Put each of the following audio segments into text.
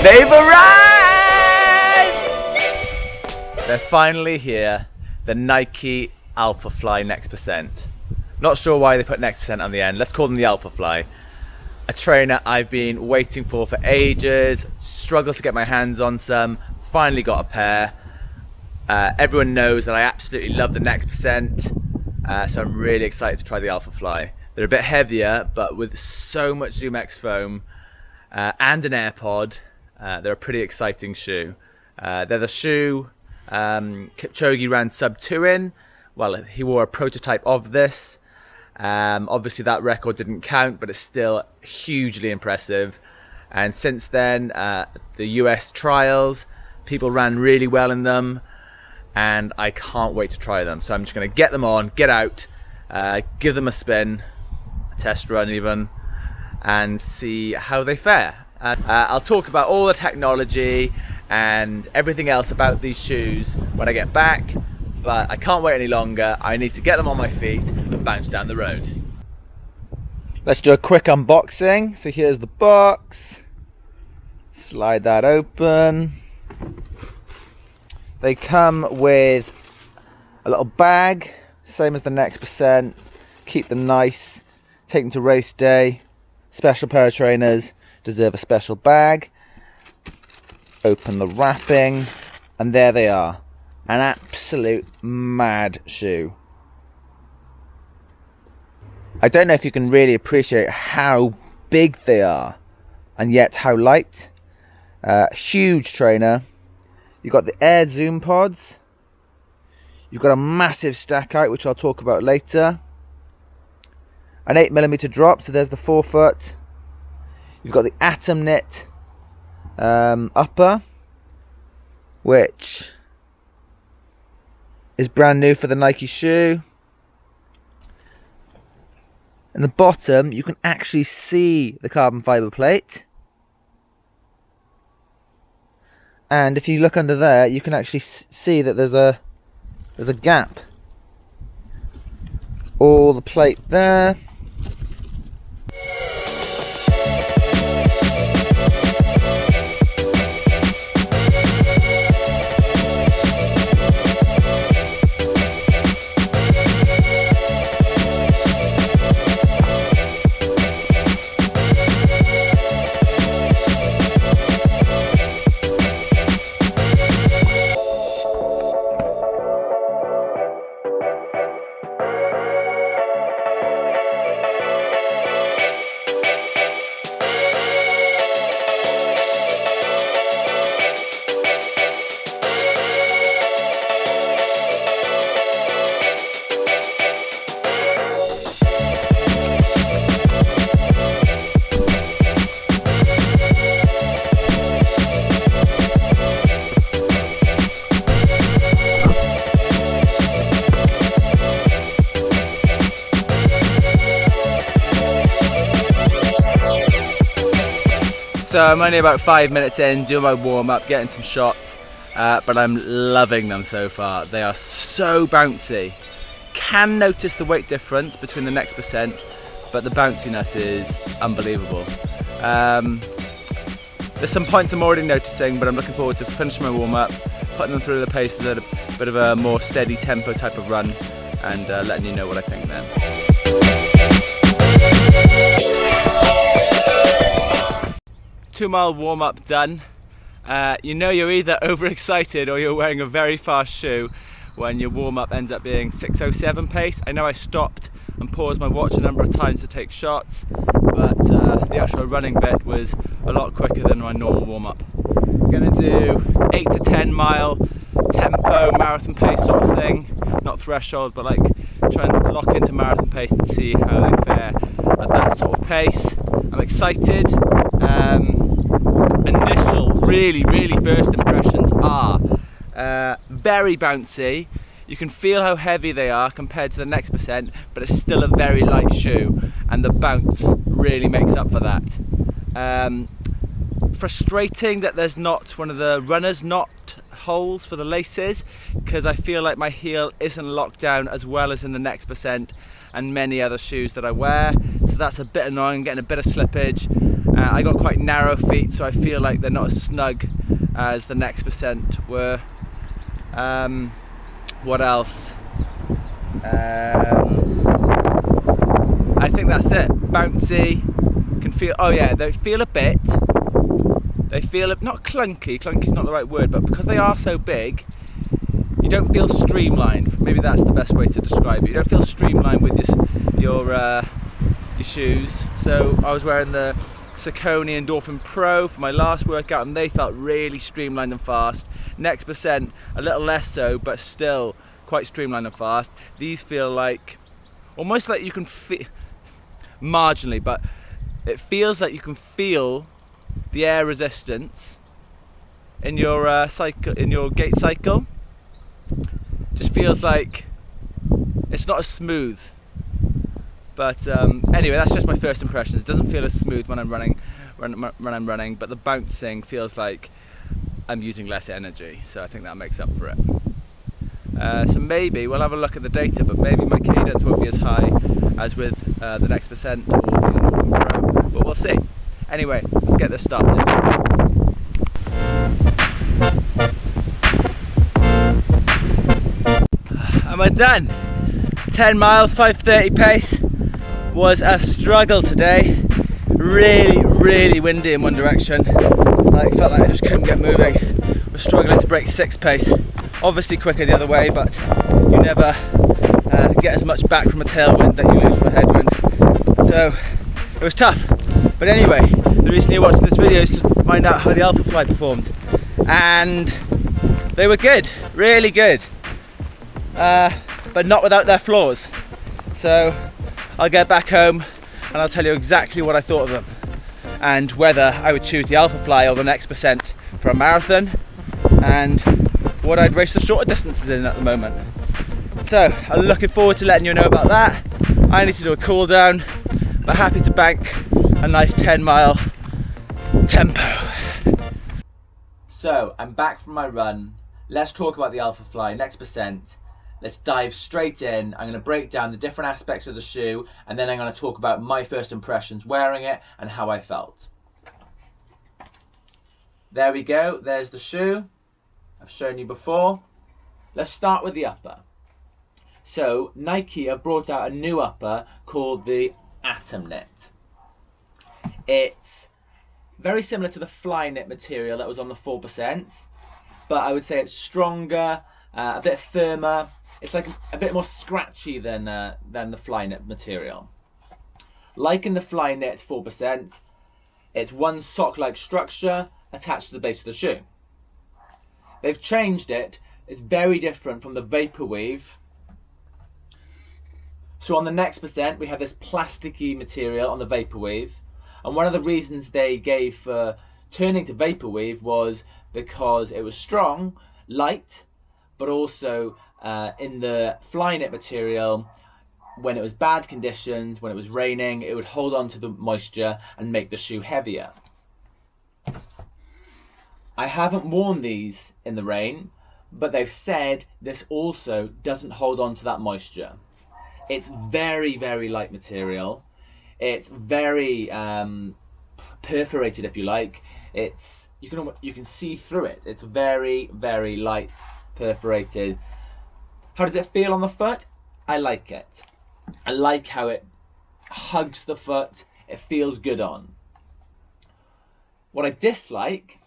They've arrived! They're finally here. The Nike Alphafly Next Percent. Not sure why they put Next Percent on the end. Let's call them the Alphafly. A trainer I've been waiting for ages. Struggled to get my hands on some. Finally got a pair. Everyone knows that I absolutely love the Next Percent. So I'm really excited to try the Alphafly. They're a bit heavier, but with so much ZoomX foam and an AirPod, they're a pretty exciting shoe. They're the shoe Kipchoge ran sub 2 in. Well, he wore a prototype of this. Obviously that record didn't count, but it's still hugely impressive. And since then, the US trials, people ran really well in them, and I can't wait to try them. So I'm just going to get them on, get out, give them a spin, a test run even, and see how they fare. I'll talk about all the technology and everything else about these shoes when I get back, but I can't wait any longer. I need to get them on my feet and bounce down the road. Let's do a quick unboxing. So here's the box. Slide that open. They come with a little bag, same as the Next Percent. Keep them nice, take them to race day. Special pair of trainers deserve a special bag. Open the wrapping, and there they are. An absolute mad shoe. I don't know if you can really appreciate how big they are, and yet how light. Huge trainer. You've got the Air Zoom pods. You've got a massive stack out, which I'll talk about later. An 8mm drop, so there's the forefoot. You've got the Atom Knit upper, which is brand new for the Nike shoe. And the bottom, you can actually see the carbon fiber plate. And if you look under there, you can actually see that there's a gap. All the plate there. So I'm only about 5 minutes in, doing my warm-up, getting some shots, but I'm loving them so far. They are so bouncy. Can notice the weight difference between the Next Percent, but the bounciness is unbelievable. There's some points I'm already noticing, but I'm looking forward to finishing my warm-up, putting them through the paces at a bit of a more steady tempo type of run, and letting you know what I think then. 2 mile warm-up done. You know you're either overexcited or you're wearing a very fast shoe when your warm-up ends up being 6:07 pace. I know I stopped and paused my watch a number of times to take shots, but the actual running bit was a lot quicker than my normal warm-up. I'm going to do 8 to 10 mile tempo marathon pace sort of thing, not threshold, but like try and lock into marathon pace and see how they fare at that sort of pace. I'm excited. Initial really first impressions are very bouncy. You can feel how heavy they are compared to the Next Percent, but it's still a very light shoe, and the bounce really makes up for that. Frustrating that there's not one of the runners knot holes for the laces, because I feel like my heel isn't locked down as well as in the Next Percent and many other shoes that I wear, so that's a bit annoying, getting a bit of slippage. I got quite narrow feet, so I feel like they're not as snug as the next percent were. What else? I think that's it. Bouncy. Can feel. Oh yeah, they feel a bit. They feel not clunky. Clunky's not the right word, but because they are so big, you don't feel streamlined. Maybe that's the best way to describe it. You don't feel streamlined with your shoes. So I was wearing the Saucony Endorphin Pro for my last workout, and they felt really streamlined and fast. Next percent a little less so, but still quite streamlined and fast. These feel like almost like you can feel marginally, but it feels like you can feel the air resistance in your cycle, in your gait cycle. Just feels like it's not as smooth. But anyway, that's just my first impressions. It doesn't feel as smooth when I'm running, but the bouncing feels like I'm using less energy, so I think that makes up for it. So maybe we'll have a look at the data, but maybe my cadence won't be as high as with the next percent or the Endorphin Pro, but we'll see. Anyway, let's get this started. And we're done. 10 miles, 5:30 pace. Was a struggle today. Really windy in one direction. Like, felt like I just couldn't get moving. Was struggling to break 6 pace. Obviously quicker the other way, but you never get as much back from a tailwind that you lose from a headwind. So it was tough. But anyway, the reason you're watching this video is to find out how the Alphafly performed. And they were good, really good. But not without their flaws. So I'll get back home and I'll tell you exactly what I thought of them and whether I would choose the Alphafly or the next percent for a marathon, and what I'd race the shorter distances in at the moment. So I'm looking forward to letting you know about that. I need to do a cool down, but happy to bank a nice 10-mile tempo. So I'm back from my run. Let's talk about the Alphafly next percent. Let's dive straight in. I'm going to break down the different aspects of the shoe, and then I'm going to talk about my first impressions wearing it and how I felt. There we go. There's the shoe. I've shown you before. Let's start with the upper. So Nike have brought out a new upper called the Atom Knit. It's very similar to the Fly Knit material that was on the 4%, but I would say it's stronger, a bit firmer. It's like a bit more scratchy than the Fly Knit material. Like in the Fly Knit 4%, it's one sock-like structure attached to the base of the shoe. They've changed it. It's very different from the Vaporwave. So on the next percent, we have this plasticky material on the Vaporwave. And one of the reasons they gave for turning to Vaporwave was because it was strong, light, but also in the Fly Knit material, when it was bad conditions, when it was raining, it would hold on to the moisture and make the shoe heavier. I haven't worn these in the rain, but they've said this also doesn't hold on to that moisture. It's very light material. It's very perforated, if you like. You can see through it. It's very light, perforated. How does it feel on the foot? I like it. I like how it hugs the foot. It feels good on. What I dislike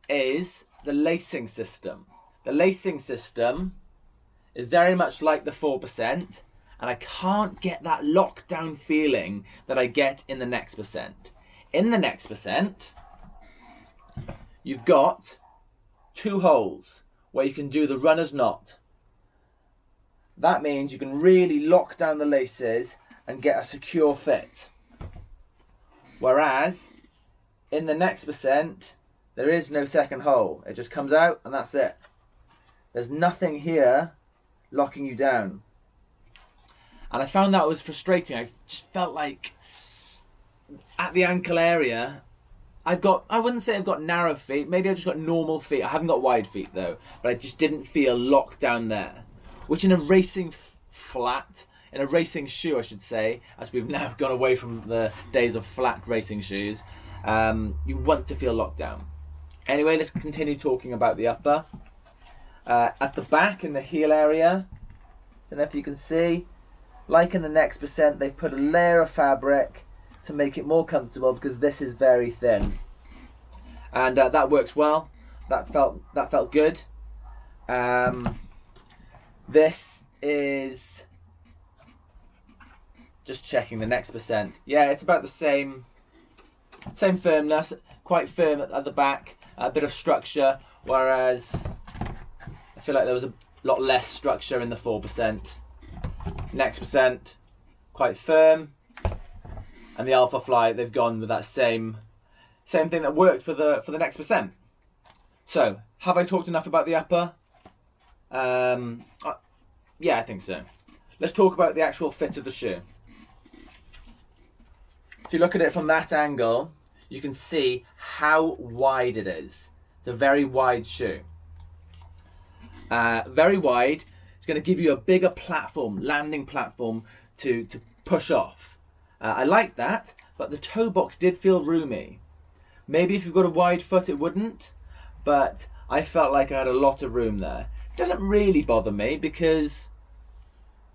is the lacing system. The lacing system is very much like the 4%, and I can't get that lockdown feeling that I get in the next percent. In the next percent, you've got 2 holes where you can do the runner's knot. That means you can really lock down the laces and get a secure fit. Whereas in the next percent, there is no second hole. It just comes out and that's it. There's nothing here locking you down. And I found that was frustrating. I just felt like at the ankle area, I wouldn't say I've got narrow feet. Maybe I've just got normal feet. I haven't got wide feet though. But I just didn't feel locked down there. Which in a racing in a racing shoe, I should say, as we've now gone away from the days of flat racing shoes, you want to feel locked down. Anyway, let's continue talking about the upper. At the back in the heel area, don't know if you can see, like in the Next Percent, they've put a layer of fabric to make it more comfortable because this is very thin, and that works well. That felt good. This is just checking the Next Percent. Yeah, it's about the same firmness, quite firm at the back, a bit of structure, whereas I feel like there was a lot less structure in the 4%. Next Percent, quite firm, and the Alphafly, they've gone with that same thing that worked for the Next Percent. So, have I talked enough about the upper? Yeah, I think so. Let's talk about the actual fit of the shoe. If you look at it from that angle, you can see how wide it is. It's a very wide shoe. Very wide. It's going to give you a bigger platform, landing platform to push off. I like that, but the toe box did feel roomy. Maybe if you've got a wide foot it wouldn't, but I felt like I had a lot of room there. It doesn't really bother me because,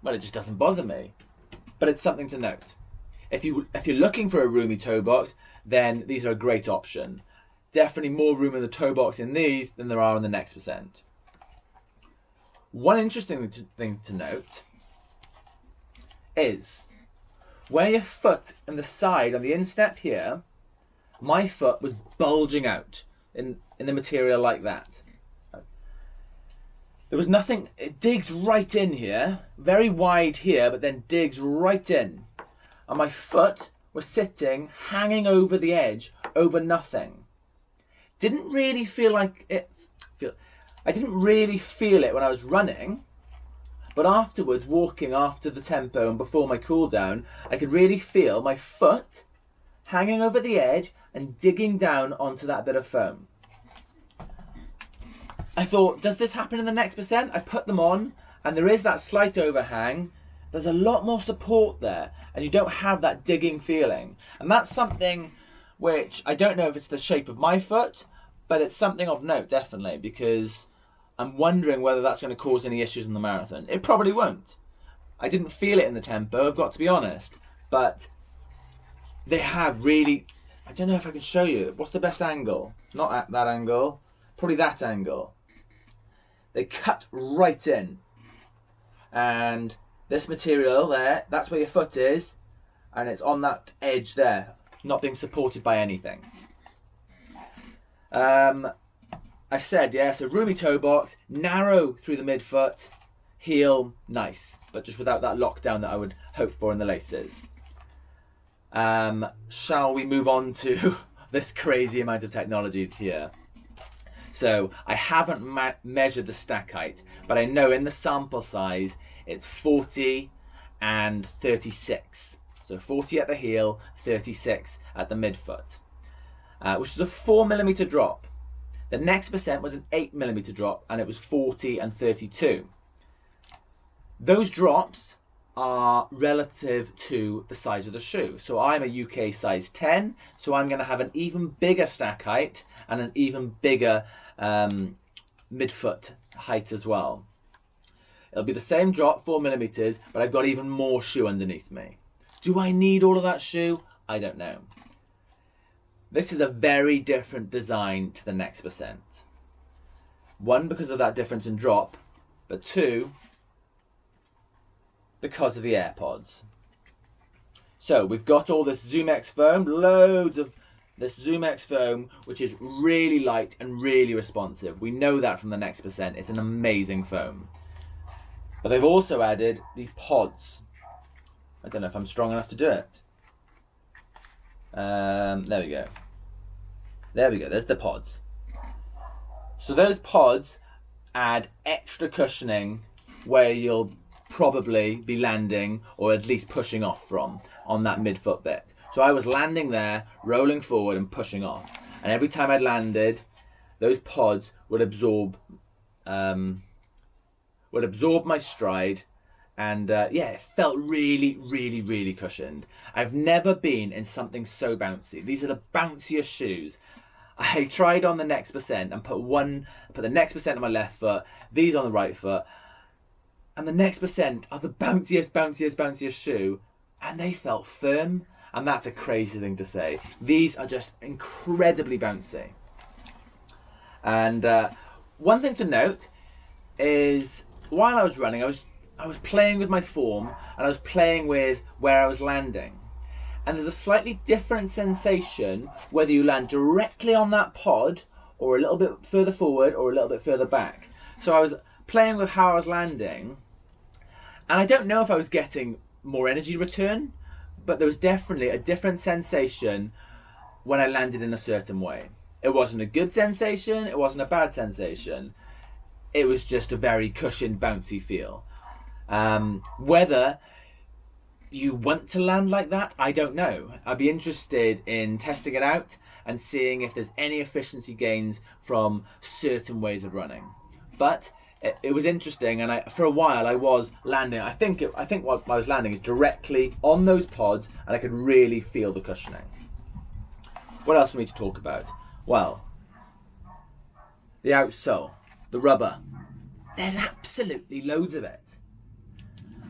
well, it just doesn't bother me. But it's something to note. If you're looking for a roomy toe box, then these are a great option. Definitely more room in the toe box in these than there are in the Next Percent. One interesting thing to note is where your foot and the side on the instep here, my foot was bulging out in the material like that. There was nothing, it digs right in here, very wide here, but then digs right in. And my foot was sitting, hanging over the edge, over nothing. Didn't really feel like it, I didn't really feel it when I was running, but afterwards, walking after the tempo and before my cool down, I could really feel my foot hanging over the edge and digging down onto that bit of foam. I thought, does this happen in the Next Percent? I put them on and there is that slight overhang. There's a lot more support there and you don't have that digging feeling. And that's something which I don't know if it's the shape of my foot, but it's something of note, definitely, because I'm wondering whether that's going to cause any issues in the marathon. It probably won't. I didn't feel it in the tempo, I've got to be honest. But they have really, I don't know if I can show you. What's the best angle? Not at that angle, probably that angle. They cut right in. And this material there, that's where your foot is. And it's on that edge there, not being supported by anything. I said, yeah, so roomy toe box, narrow through the midfoot, heel, nice, but just without that lockdown that I would hope for in the laces. Shall we move on to this crazy amount of technology here? So I haven't measured the stack height, but I know in the sample size, it's 40 and 36. So 40 at the heel, 36 at the midfoot, which is a 4mm drop. The Next Percent was an 8mm drop, and it was 40 and 32. Those drops are relative to the size of the shoe. So I'm a UK size 10, so I'm going to have an even bigger stack height and an even bigger midfoot height as well. It'll be the same drop, 4mm, but I've got even more shoe underneath me. Do I need all of that shoe? I don't know. This is a very different design to the Next Percent. One, because of that difference in drop, but two, because of the AirPods. So we've got all this ZoomX foam, loads of this ZoomX foam, which is really light and really responsive. We know that from the Next Percent. It's an amazing foam. But they've also added these pods. I don't know if I'm strong enough to do it. There we go. There we go, there's the pods. So those pods add extra cushioning where you'll probably be landing or at least pushing off from on that midfoot bit. So I was landing there, rolling forward and pushing off. And every time I landed, those pods would absorb my stride And yeah, it felt really, really, really cushioned. I've never been in something so bouncy. These are the bounciest shoes. I tried on the next percent and put the next percent on my left foot, these on the right foot, and the next percent are the bounciest shoe, and they felt firm. And that's a crazy thing to say. These are just incredibly bouncy. And one thing to note is, while I was running, I was playing with my form, and I was playing with where I was landing. And there's a slightly different sensation whether you land directly on that pod or a little bit further forward or a little bit further back. So I was playing with how I was landing, and I don't know if I was getting more energy return, but there was definitely a different sensation when I landed in a certain way. It wasn't a good sensation, it wasn't a bad sensation. It was just a very cushioned, bouncy feel. Whether you want to land like that, I don't know. I'd be interested in testing it out and seeing if there's any efficiency gains from certain ways of running. But it was interesting, and for a while I was landing. I think what I was landing is directly on those pods, and I could really feel the cushioning. What else do we need to talk about? Well, the outsole, the rubber. There's absolutely loads of it.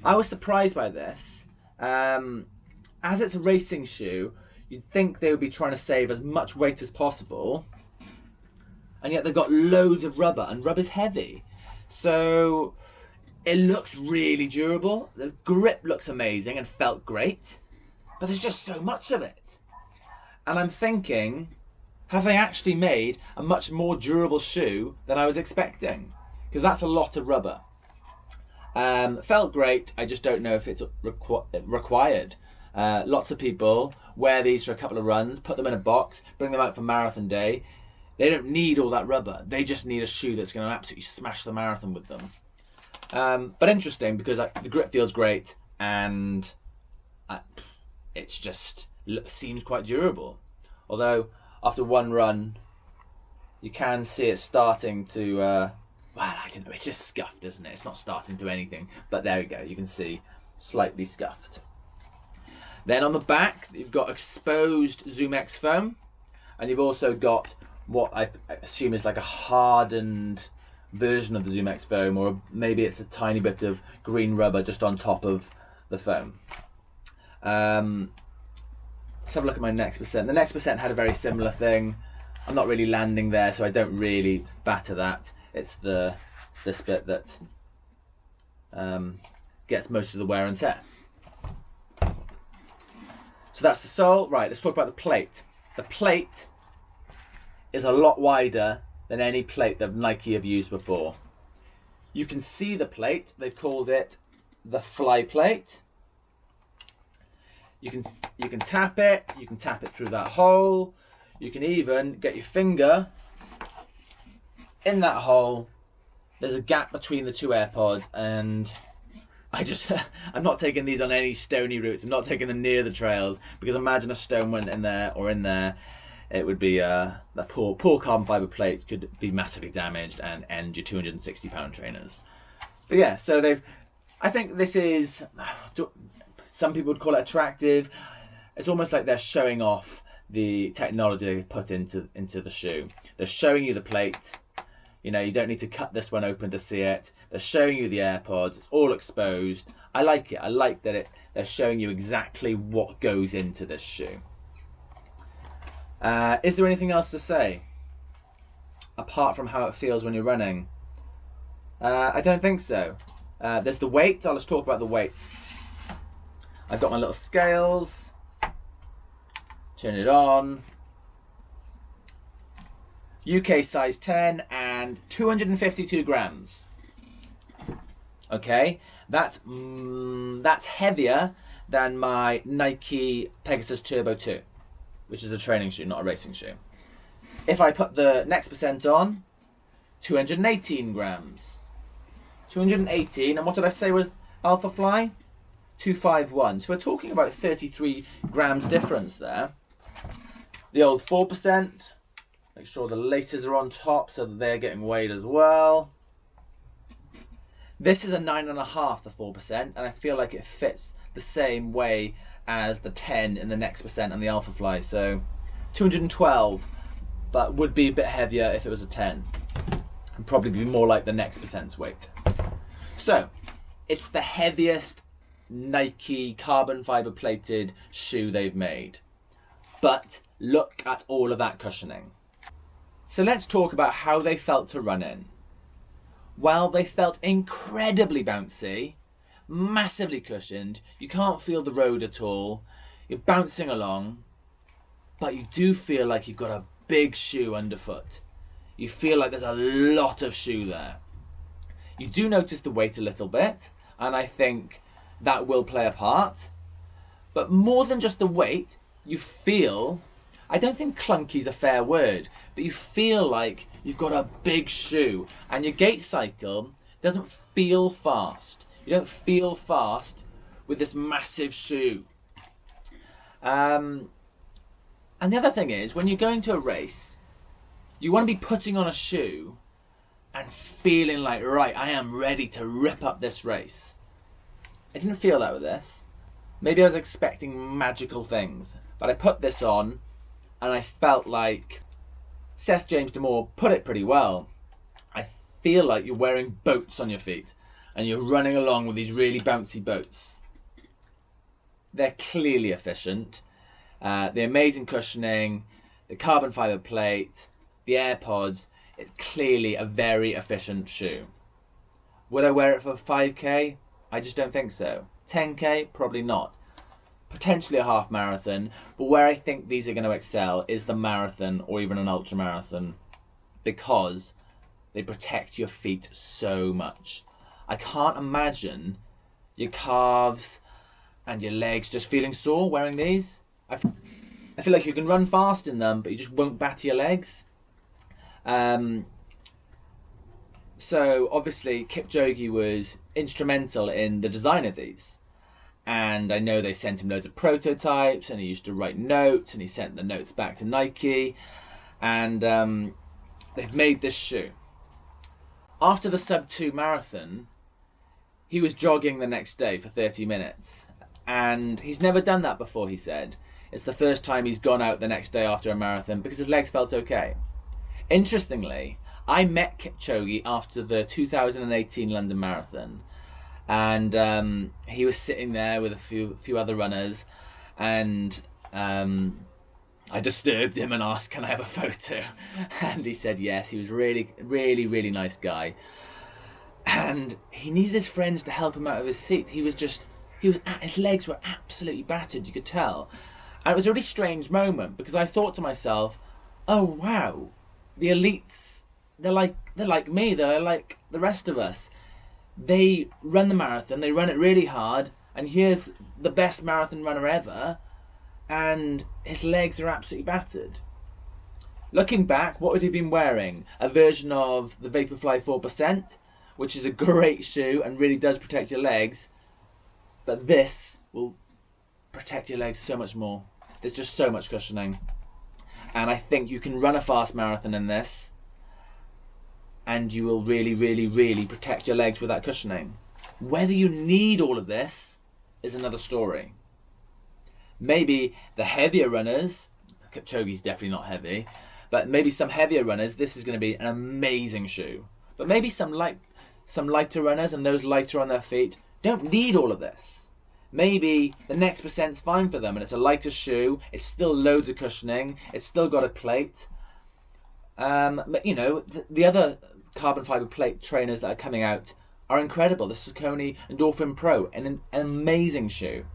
I was surprised by this. As it's a racing shoe, you'd think they would be trying to save as much weight as possible, and yet they've got loads of rubber, and rubber's heavy. So it looks really durable. The grip looks amazing and felt great, but there's just so much of it. And I'm thinking, have they actually made a much more durable shoe than I was expecting? Because that's a lot of rubber. Felt great, I just don't know if it's required. Lots of people wear these for a couple of runs, put them in a box, bring them out for marathon day. They don't need all that rubber. They just need a shoe that's going to absolutely smash the marathon with them. But interesting, because the grip feels great, and it's just seems quite durable. Although after one run, you can see it starting to, well, I don't know, it's just scuffed, isn't it? It's not starting to anything, but there we go. You can see slightly scuffed. Then on the back, you've got exposed Zoom X foam, and you've also got what I assume is like a hardened version of the Zoom X foam, or maybe it's a tiny bit of green rubber just on top of the foam. Let's have a look at my next percent. The next percent had a very similar thing. I'm not really landing there, so I don't really batter that. It's this bit that gets most of the wear and tear. So that's the sole. Right, let's talk about the plate. The plate is a lot wider than any plate that Nike have used before. You can see the plate. They've called it the fly plate. You can tap it. You can tap it through that hole. You can even get your finger in that hole. There's a gap between the two AirPods, and I'm not taking these on any stony routes. I'm not taking them near the trails, because imagine a stone went in there or in there. It would be that poor carbon fiber plate could be massively damaged and end your £260 trainers. But yeah, so I think this is, some people would call it attractive. It's almost like they're showing off the technology they've put into the shoe. They're showing you the plate. You know, you don't need to cut this one open to see it. They're showing you the AirPods. It's all exposed. I like it. I like that they're showing you exactly what goes into this shoe. Is there anything else to say apart from how it feels when you're running? I don't think so. There's the weight. Let's talk about the weight. I've got my little scales. Turn it on. UK size 10 and 252 grams. Okay, that's heavier than my Nike Pegasus Turbo 2, which is a training shoe, not a racing shoe. If I put the next percent on, 218 grams. 218, and what did I say was Alphafly? 251. So we're talking about 33 grams difference there. The old 4%. Make sure the laces are on top so that they're getting weighed as well. This is a 9.5, the 4%, and I feel like it fits the same way as the 10 in the next percent and the Alphafly. So 212, but would be a bit heavier if it was a 10. And probably be more like the next percent's weight. So it's the heaviest Nike carbon fiber plated shoe they've made. But look at all of that cushioning. So let's talk about how they felt to run in. Well, they felt incredibly bouncy, massively cushioned. You can't feel the road at all. You're bouncing along, but you do feel like you've got a big shoe underfoot. You feel like there's a lot of shoe there. You do notice the weight a little bit, and I think that will play a part. But more than just the weight, you feel, I don't think clunky is a fair word, but you feel like you've got a big shoe, and your gait cycle doesn't feel fast. You don't feel fast with this massive shoe. And the other thing is, when you're going to a race, you want to be putting on a shoe and feeling like, right, I am ready to rip up this race. I didn't feel that with this. Maybe I was expecting magical things, but I put this on and I felt like Seth James D'Amour put it pretty well. I feel like you're wearing boats on your feet and you're running along with these really bouncy boats. They're clearly efficient. The amazing cushioning, the carbon fiber plate, the AirPods, it's clearly a very efficient shoe. Would I wear it for 5k? I just don't think so. 10k? Probably not. Potentially a half marathon, but where I think these are going to excel is the marathon or even an ultra marathon, because they protect your feet so much. I can't imagine your calves and your legs just feeling sore wearing these. I feel like you can run fast in them, but you just won't batter your legs. So obviously Kipchoge was instrumental in the design of these, and I know they sent him loads of prototypes, and he used to write notes, and he sent the notes back to Nike, and they've made this shoe. After the sub 2 marathon, he was jogging the next day for 30 minutes, and he's never done that before. He said it's the first time he's gone out the next day after a marathon because his legs felt okay. Interestingly, I met Kipchoge after the 2018 London Marathon, and he was sitting there with a few other runners, and I disturbed him and asked, "Can I have a photo?" And he said yes. He was really nice guy, and he needed his friends to help him out of his seat. His legs were absolutely battered, you could tell, and it was a really strange moment because I thought to myself, "Oh wow, the elites." They're like me, they're like the rest of us. They run the marathon, they run it really hard, and here's the best marathon runner ever, and his legs are absolutely battered. Looking back, what would he have been wearing? A version of the Vaporfly 4%, which is a great shoe and really does protect your legs, but this will protect your legs so much more. There's just so much cushioning, and I think you can run a fast marathon in this, and you will really protect your legs with that cushioning. Whether you need all of this is another story. Maybe the heavier runners, Kipchoge's definitely not heavy, but maybe some heavier runners, this is going to be an amazing shoe. But maybe some lighter runners, and those lighter on their feet, don't need all of this. Maybe the next percent's fine for them, and it's a lighter shoe, it's still loads of cushioning, it's still got a plate. But you know, the other carbon fiber plate trainers that are coming out are incredible. The Saucony Endorphin Pro, an amazing shoe.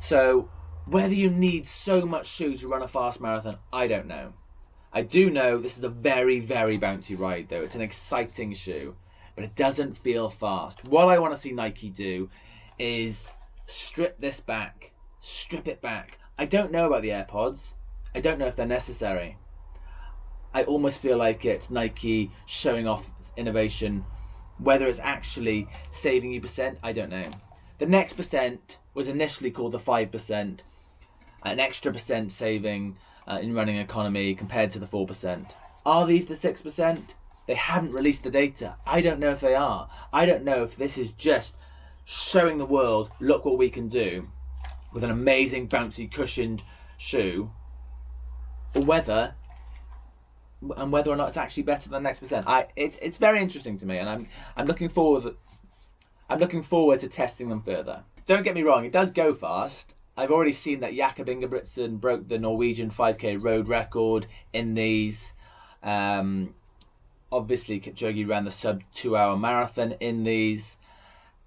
So whether you need so much shoe to run a fast marathon, I don't know. I do know this is a very bouncy ride though. It's an exciting shoe, but it doesn't feel fast. What I want to see Nike do is strip this back, strip it back. I don't know about the AirPods. I don't know if they're necessary. I almost feel like it's Nike showing off innovation. Whether it's actually saving you percent, I don't know. The next percent was initially called the 5%, an extra percent saving in running economy compared to the 4%. Are these the 6%? they haven't released the data. I don't know if they are. I don't know if this is just showing the world, look what we can do with an amazing bouncy cushioned shoe, or whether or not it's actually better than the next percent. It's very interesting to me, and I'm looking forward to testing them further. Don't get me wrong, it does go fast. I've already seen that Jakob Ingebrigtsen broke the Norwegian 5k road record in these. Obviously Kipchoge ran the sub 2 hour marathon in these.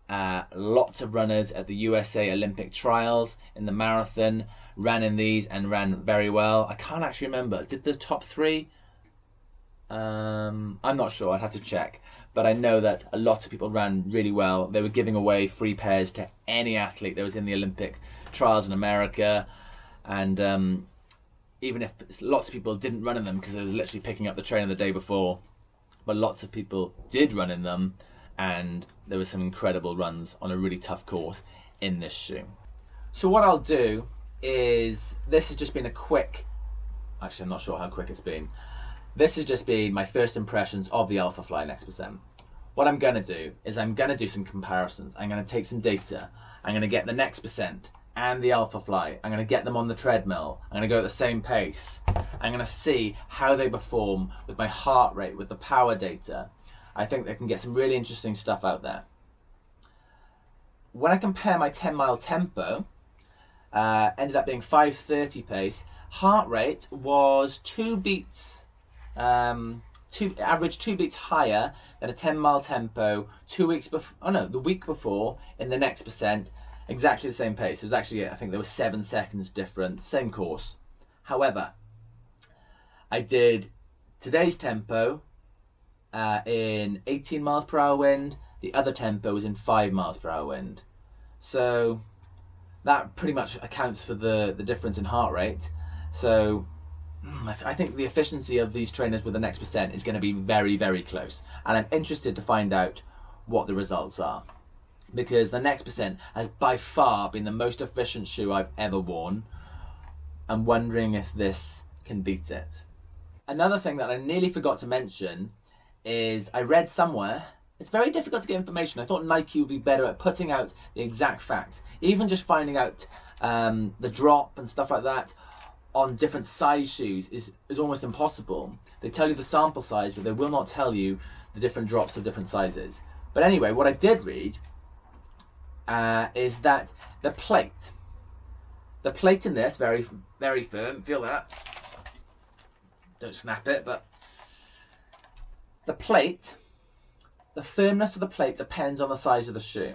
Lots of runners at the USA Olympic trials in the marathon ran in these and ran very well. I can't actually remember. Did the top 3? I'm not sure. I'd have to check. But I know that a lot of people ran really well. They were giving away free pairs to any athlete that was in the Olympic trials in America. And even if lots of people didn't run in them because they were literally picking up the train the day before, but lots of people did run in them. And there were some incredible runs on a really tough course in this shoe. So what I'll do is, this has just been a quick, actually I'm not sure how quick it's been. This has just been my first impressions of the Alphafly Next Percent. What I'm gonna do is I'm gonna do some comparisons. I'm gonna take some data. I'm gonna get the Next Percent and the Alphafly. I'm gonna get them on the treadmill. I'm gonna go at the same pace. I'm gonna see how they perform with my heart rate, with the power data. I think they can get some really interesting stuff out there. When I compare my 10-mile tempo, ended up being 5:30 pace. Heart rate was 2 beats, average 2 beats higher than a 10-mile tempo 2 weeks before. Oh no, the week before in the Next Percent, exactly the same pace. It was actually, I think there was 7 seconds difference, same course. However, I did today's tempo in 18 miles per hour wind. The other tempo was in 5 miles per hour wind. So that pretty much accounts for the difference in heart rate. So I think the efficiency of these trainers with the Next Percent is going to be very, very close. And I'm interested to find out what the results are. Because the Next Percent has by far been the most efficient shoe I've ever worn. I'm wondering if this can beat it. Another thing that I nearly forgot to mention is I read somewhere, it's very difficult to get information. I thought Nike would be better at putting out the exact facts. Even just finding out the drop and stuff like that on different size shoes is almost impossible. They tell you the sample size, but they will not tell you the different drops of different sizes. But anyway, what I did read is that the plate in this, very, very firm, feel that? Don't snap it, but the plate, the firmness of the plate depends on the size of the shoe.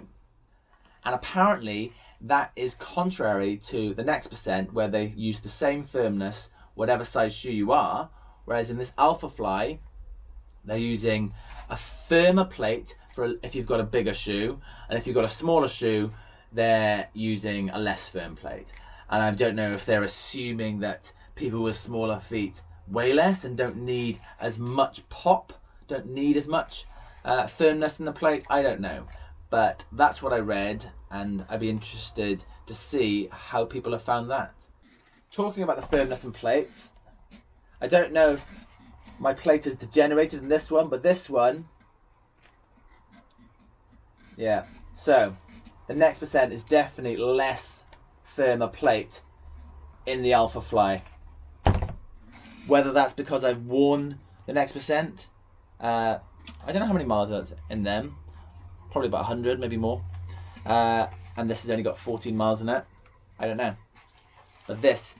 And apparently that is contrary to the Next Percent, where they use the same firmness whatever size shoe you are, whereas in this Alphafly they're using a firmer plate for if you've got a bigger shoe, and if you've got a smaller shoe they're using a less firm plate. And I don't know if they're assuming that people with smaller feet weigh less and don't need as much pop, don't need as much firmness in the plate. I don't know, but that's what I read, and I'd be interested to see how people have found that. Talking about the firmness in plates, I don't know if my plate is degenerated in this one, but this one, yeah. So the Next Percent is definitely less firmer plate in the Alphafly. Whether that's because I've worn the Next Percent, I don't know how many miles that's in them. Probably about 100, maybe more. And this has only got 14 miles in it. I don't know. But this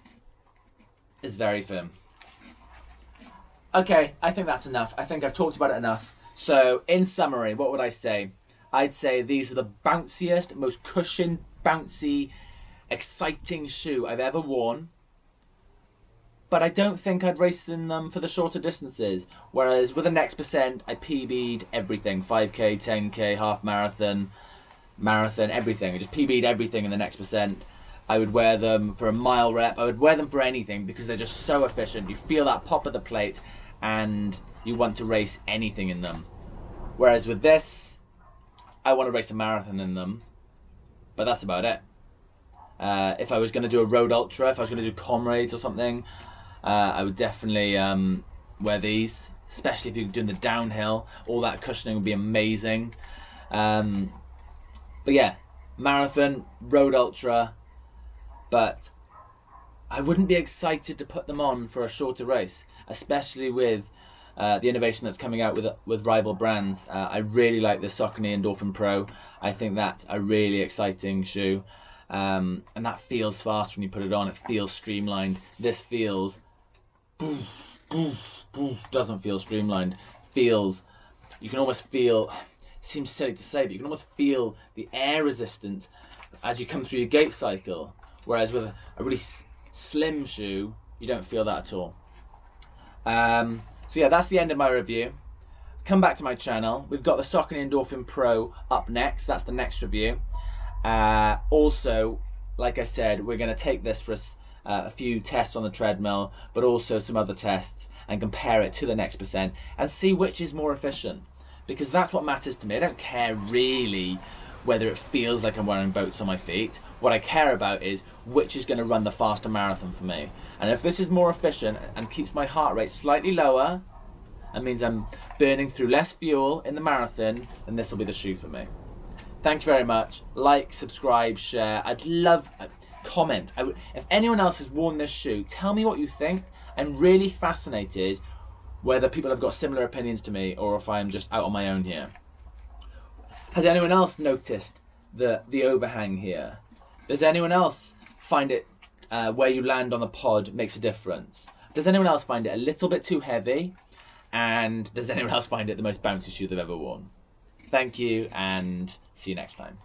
is very firm. Okay, I think that's enough. I think I've talked about it enough. So, in summary, what would I say? I'd say these are the bounciest, most cushioned, bouncy, exciting shoe I've ever worn. But I don't think I'd race in them for the shorter distances. Whereas with the Next Percent, I PB'd everything. 5k, 10k, half marathon, everything. I just PB'd everything in the Next Percent. I would wear them for a mile rep. I would wear them for anything because they're just so efficient. You feel that pop of the plate and you want to race anything in them. Whereas with this, I want to race a marathon in them. But that's about it. If I was going to do a road ultra, if I was going to do comrades or something, I would definitely wear these. especially if you're doing the downhill. All that cushioning would be amazing. But yeah, marathon, road ultra, but I wouldn't be excited to put them on for a shorter race, especially with the innovation that's coming out with rival brands. I really like the Saucony Endorphin Pro. I think that's a really exciting shoe, and that feels fast when you put it on. It feels streamlined. This feels doesn't feel streamlined. Feels, you can almost feel, it seems silly to say, but you can almost feel the air resistance as you come through your gait cycle, whereas with a really slim shoe you don't feel that at all. So yeah, that's the end of my review. Come back to my channel. We've got the Saucony Endorphin Pro up next. That's the next review. Also, like I said, we're going to take this for a few tests on the treadmill, but also some other tests, and compare it to the Next Percent and see which is more efficient, because that's what matters to me. I don't care really whether it feels like I'm wearing boats on my feet. What I care about is which is going to run the faster marathon for me. And if this is more efficient and keeps my heart rate slightly lower, and means I'm burning through less fuel in the marathon, then this will be the shoe for me. Thank you very much. Like, subscribe, share. I'd love comment. If anyone else has worn this shoe, tell me what you think. I'm really fascinated whether people have got similar opinions to me or if I'm just out on my own here. Has anyone else noticed the overhang here? Does anyone else find it where you land on the pod makes a difference? Does anyone else find it a little bit too heavy? And does anyone else find it the most bouncy shoe they've ever worn? Thank you, and see you next time.